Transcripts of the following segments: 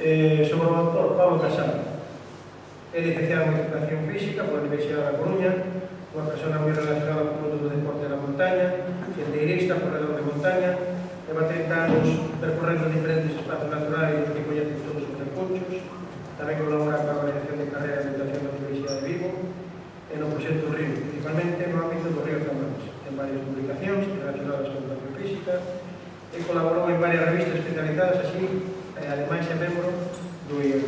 Sobre o autor, Pablo Casado. É licenciado en Educación Física pola Universidade da Coruña, unha persona moi relacionada con o mundo do deporte da montaña, sendeirista, corredor de montaña, leva 30 anos percorrendo diferentes espazos naturais que coñecen todos os recursos. Tamén colabora coa organización de carreras de educación da Universidade de Vigo e no proxecto Río, principalmente no ámbito do río Zamares. Ten varias publicacións relacionadas con educación física e colaborou en varias revistas especializadas, así, ademais é membro do IEL.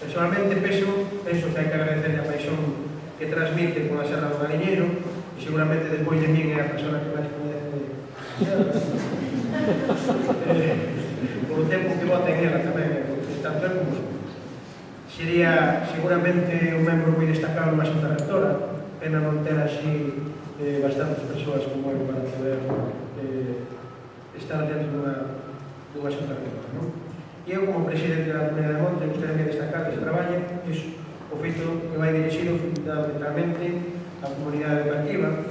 Personalmente penso que hai que agradecer a paixón que transmite pola Serra do Galiñeiro e seguramente despois de min é a persona que máis coñece polo tempo que vota en ela tamén, tanto é como sería seguramente un membro moi destacado na Xunta Rectora, pena non ter así bastantes persoas como eu para poder estar dentro dunha Xunta Rectora, non? E eu, como presidente da Comunidade de Monte, gustaría destacar ese traballo, que é o feito que vai dirixido fundamentalmente á comunidade educativa.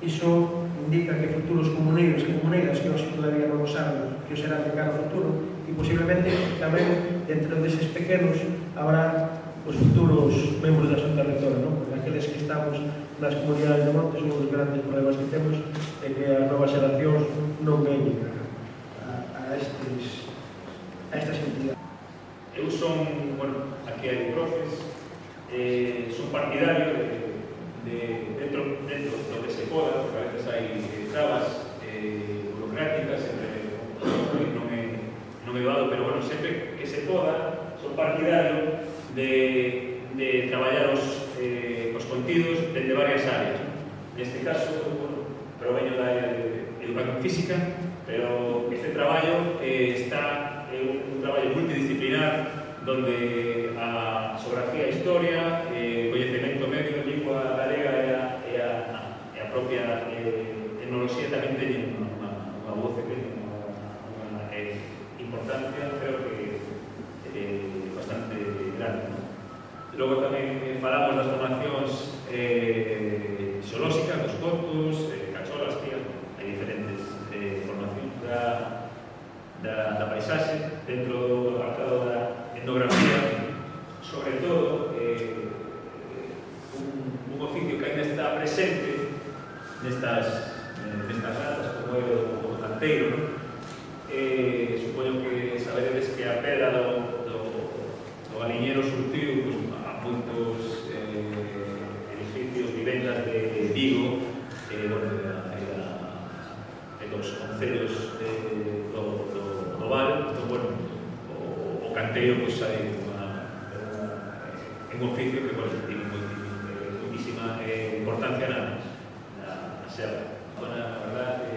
Iso indica que futuros comuneiros e comuneiras que hoxe todavía non o saben que o serán de cara ao futuro, e posiblemente tamén dentro deses pequenos habrá os futuros membros da Xunta Rectora, non? Porque aqueles que estamos nas comunidades de monte son os grandes problemas que temos e que as novas xeracións non veñen a estas entidades. Eu son, bueno, aquí hai profes, son partidario dentro do que se poda, porque a veces hai trabas burocráticas, sempre non é dado, pero bueno, sempre que se poda, son partidario de traballar os contidos dende varias áreas. Neste caso, bueno, proveño da área de educación física, pero este traballo está un traballo multidisciplinar donde a xeografía, a historia, coñecemento medio, lingua galega e a propia etnoloxía tamén teñen unha voz e teñen unha importancia, creo que bastante grande. Logo tamén falamos das formacións xeolóxicas, dos cortos, cacholas, tías, hai diferentes formacións da paisaxe dentro do apartado da etnografía, sobre todo un oficio que ainda está presente nestas ratas como é o canteiro, non? Supoño que saberedes que a pedra do Galiñeiro surtiu a moitos edificios, vivendas de Vigo, dos concellos do Val. Entón, bueno, o canteiro hai un oficio que tiene muchísima importancia na serra. A verdad,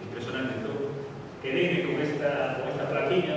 impresionante. Entón, quedei con esta plaquilla